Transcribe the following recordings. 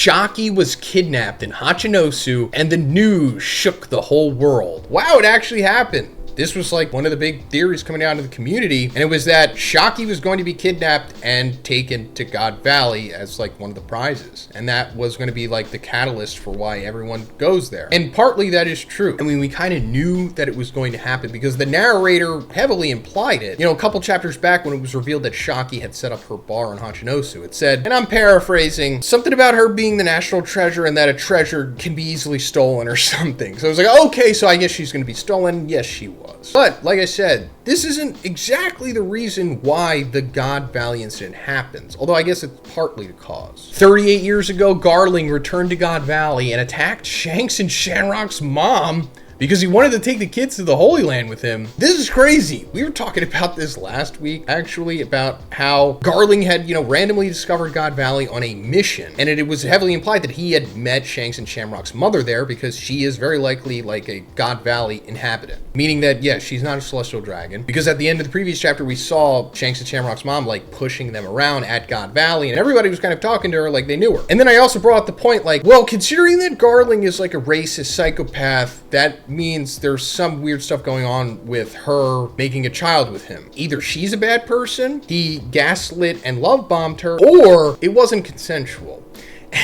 Shaki was kidnapped in Hachinosu, and the news shook the whole world. Wow, it actually happened. This was like one of the big theories coming out of the community, and it was that Shaki was going to be kidnapped and taken to God Valley as like one of the prizes. And that was going to be like the catalyst for why everyone goes there. And partly that is true. I mean, we kind of knew that it was going to happen because the narrator heavily implied it. You know, a couple chapters back when it was revealed that Shaki had set up her bar in Hachinosu, it said, and I'm paraphrasing, something about her being the national treasure and that a treasure can be easily stolen or something. So I was like, okay, so I guess she's going to be stolen. Yes, she was. But like I said, this isn't exactly the reason why the God Valley incident happens, although I guess it's partly the cause. 38 years ago, Garling returned to God Valley and attacked Shanks and Shamrock's mom because he wanted to take the kids to the Holy Land with him. This is crazy. We were talking about this last week, actually, about how Garling had, randomly discovered God Valley on a mission. And it was heavily implied that he had met Shanks and Shamrock's mother there because she is very likely like a God Valley inhabitant. Meaning that, yes, she's not a celestial dragon. Because at the end of the previous chapter, we saw Shanks and Shamrock's mom like pushing them around at God Valley. And everybody was kind of talking to her like they knew her. And then I also brought up the point like, well, considering that Garling is like a racist psychopath, that means there's some weird stuff going on with her making a child with him. Either she's a bad person, he gaslit and love bombed her, or it wasn't consensual.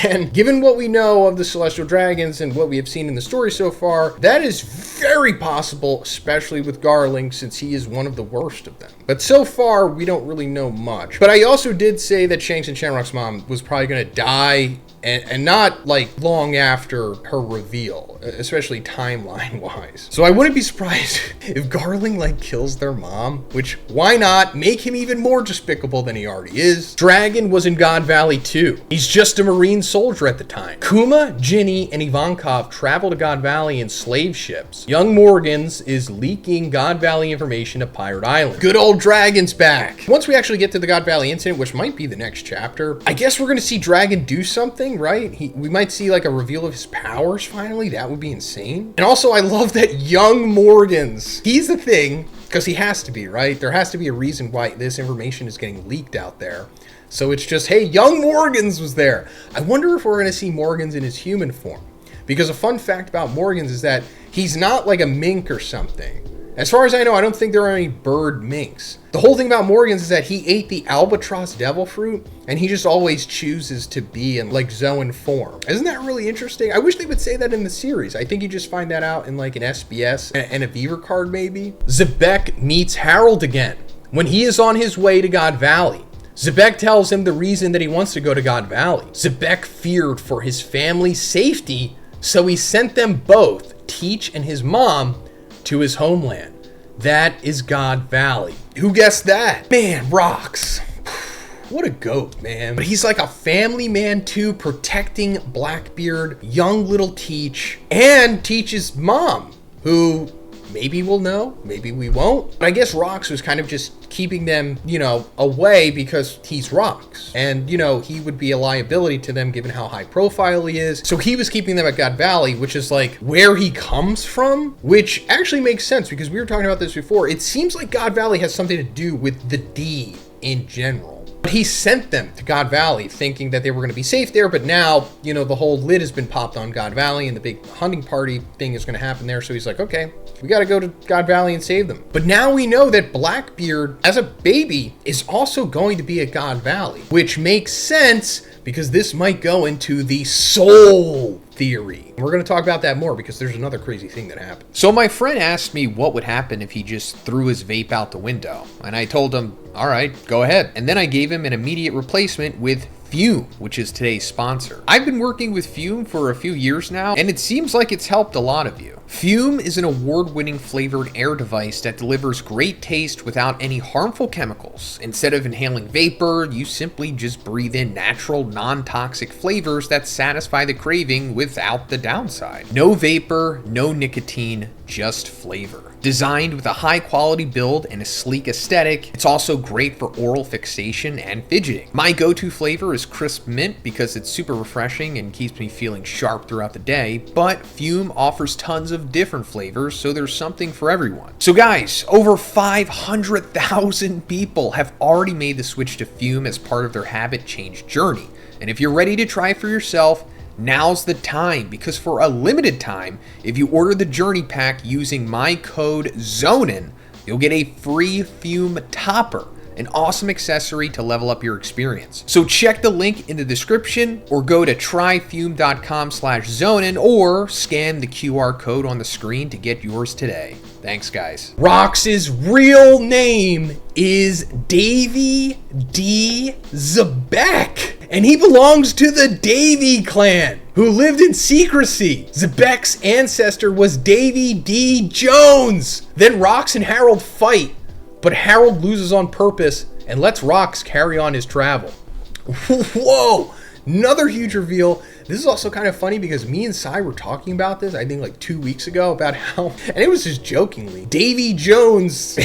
And given what we know of the Celestial Dragons and what we have seen in the story so far, that is very possible, especially with Garling, since he is one of the worst of them. But so far, we don't really know much. But I also did say that Shanks and Shamrock's mom was probably going to die and not like long after her reveal, especially timeline wise. So I wouldn't be surprised if Garling like kills their mom, which why not make him even more despicable than he already is. Dragon was in God Valley too. He's just a Marine soldier at the time. Kuma, Ginny, and Ivankov travel to God Valley in slave ships. Young Morgans is leaking God Valley information to Pirate Island. Good old Dragon's back. Once we actually get to the God Valley incident, which might be the next chapter, I guess we're going to see Dragon do something, right? We might see like a reveal of his powers finally. That would be insane. And also I love that young Morgans, he's the thing, because he has to be, right? There has to be a reason why this information is getting leaked out there. So it's just, hey, young Morgans was there. I wonder if we're going to see Morgans in his human form. Because a fun fact about Morgans is that he's not like a mink or something. As far as I know, I don't think there are any bird minks. The whole thing about Morgans is that he ate the albatross devil fruit, and he just always chooses to be in like Zoan form. Isn't that really interesting? I wish they would say that in the series. I think you just find that out in like an SBS and a Beaver card maybe. Zebek meets Harold again when he is on his way to God Valley. Zebek tells him the reason that he wants to go to God Valley. Zebek feared for his family's safety, so he sent them both, Teach and his mom, to his homeland. That is God Valley. Who guessed that? Man, rocks. What a goat, man. But he's like a family man too, protecting Blackbeard, young little Teach, and Teach's mom, who maybe we'll know, maybe we won't. But I guess Rox was kind of just keeping them, away because he's Rox. And, he would be a liability to them given how high profile he is. So he was keeping them at God Valley, which is like where he comes from, which actually makes sense because we were talking about this before. It seems like God Valley has something to do with the D in general. But he sent them to God Valley thinking that they were going to be safe there, but now, the whole lid has been popped on God Valley and the big hunting party thing is going to happen there. So he's like, okay, we got to go to God Valley and save them. But now we know that Blackbeard, as a baby, is also going to be at God Valley, which makes sense because this might go into the soul theory. We're going to talk about that more because there's another crazy thing that happened. So my friend asked me what would happen if he just threw his vape out the window. And I told him, all right, go ahead. And then I gave him an immediate replacement with Fume, which is today's sponsor. I've been working with Fume for a few years now, and it seems like it's helped a lot of you. Fume is an award-winning flavored air device that delivers great taste without any harmful chemicals. Instead of inhaling vapor, you simply just breathe in natural, non-toxic flavors that satisfy the craving without the downside. No vapor, no nicotine, just flavor. Designed with a high quality build and a sleek aesthetic, it's also great for oral fixation and fidgeting. My go-to flavor is crisp mint because it's super refreshing and keeps me feeling sharp throughout the day, but Fume offers tons of different flavors, so there's something for everyone. So guys, over 500,000 people have already made the switch to Fume as part of their habit change journey. And if you're ready to try for yourself, now's the time, because for a limited time, if you order the Journey Pack using my code Zhoniin, you'll get a free Fume topper, an awesome accessory to level up your experience. So check the link in the description or go to tryfume.com/Zhoniin or scan the QR code on the screen to get yours today. Thanks, guys. Rox's real name is Davy D. Zebek, and he belongs to the Davy clan, who lived in secrecy. Zebek's ancestor was Davy D. Jones. Then Rox and Harold fight, but Harold loses on purpose and lets Rox carry on his travel. Whoa, another huge reveal. This is also kind of funny because me and Sai were talking about this, I think like 2 weeks ago, about how, and it was just jokingly, Davy Jones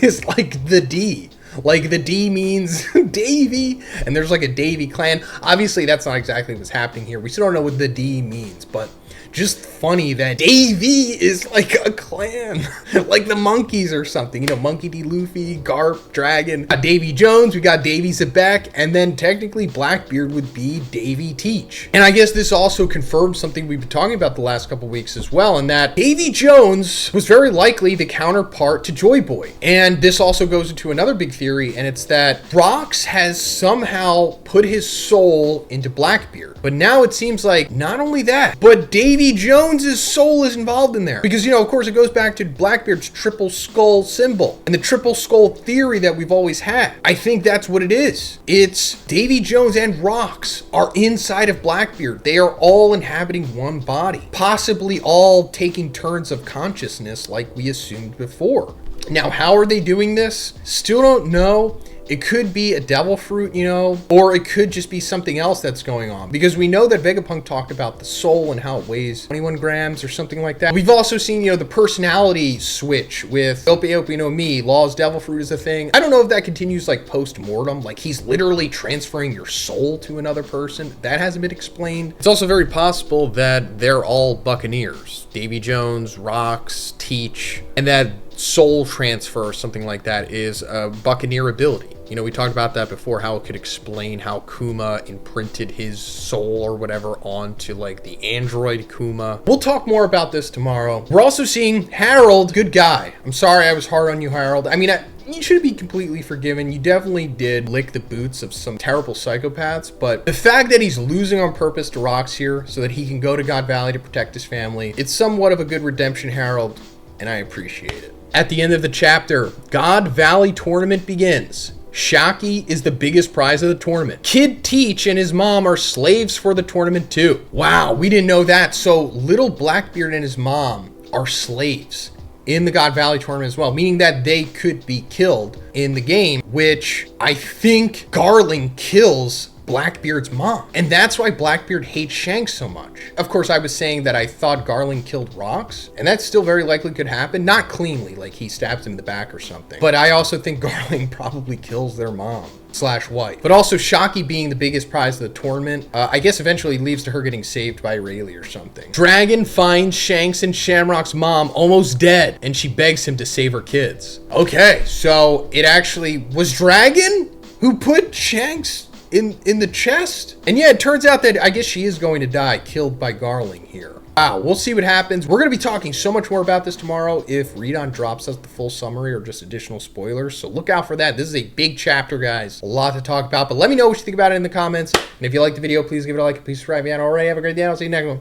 is like the D. Like the D means Davy, and there's like a Davy clan. Obviously, that's not exactly what's happening here. We still don't know what the D means, but just funny that Davy is like a clan, like the monkeys or something. You know, Monkey D. Luffy, Garp, Dragon, Davy Jones, we got Davy Zebek, and then technically Blackbeard would be Davy Teach. And I guess this also confirms something we've been talking about the last couple weeks as well, and that Davy Jones was very likely the counterpart to Joy Boy. And this also goes into another big theory, and it's that Rox has somehow put his soul into Blackbeard. But now it seems like not only that, but Davy Jones's soul is involved in there. Because, you know, of course, it goes back to Blackbeard's triple skull symbol and the triple skull theory that we've always had. I think that's what it is. It's Davy Jones and Rox are inside of Blackbeard. They are all inhabiting one body, possibly all taking turns of consciousness like we assumed before. Now, how are they doing this? Still don't know. It could be a devil fruit, you know, or it could just be something else that's going on, because we know that Vegapunk talked about the soul and how it weighs 21 grams or something like that. We've also seen, you know, the personality switch with Ope Ope no Mi. Law's devil fruit is a thing. I don't know if that continues like post-mortem, like he's literally transferring your soul to another person. That hasn't been explained. It's also very possible that they're all Buccaneers. Davy Jones, Rox, Teach, and that soul transfer or something like that is a Buccaneer ability. You know, we talked about that before, how it could explain how Kuma imprinted his soul or whatever onto like the android Kuma. We'll talk more about this tomorrow. We're also seeing Harold, good guy. I'm sorry I was hard on you, Harold. I mean, you should be completely forgiven. You definitely did lick the boots of some terrible psychopaths, but the fact that he's losing on purpose to Rox here so that he can go to God Valley to protect his family, it's somewhat of a good redemption, Harold, and I appreciate it. At the end of the chapter, God Valley tournament begins. Shaki is the biggest prize of the tournament. Kid Teach and his mom are slaves for the tournament too. Wow, we didn't know that. So little Blackbeard and his mom are slaves in the God Valley tournament as well, meaning that they could be killed in the game, which I think Garling kills Blackbeard's mom. And that's why Blackbeard hates Shanks so much. Of course, I was saying that I thought Garling killed Rox, and that still very likely could happen. Not cleanly, like he stabs him in the back or something. But I also think Garling probably kills their mom / wife. But also Shaki being the biggest prize of the tournament, I guess eventually leads to her getting saved by Rayleigh or something. Dragon finds Shanks and Shamrock's mom almost dead, and she begs him to save her kids. Okay, so it actually was Dragon who put Shanks in the chest? And yeah, it turns out that I guess she is going to die, killed by Garling here. Wow, we'll see what happens. We're going to be talking so much more about this tomorrow if Redon drops us the full summary or just additional spoilers. So look out for that. This is a big chapter, guys. A lot to talk about, but let me know what you think about it in the comments. And if you liked the video, please give it a like and please subscribe if you haven't already. Have a great day. I'll see you next one.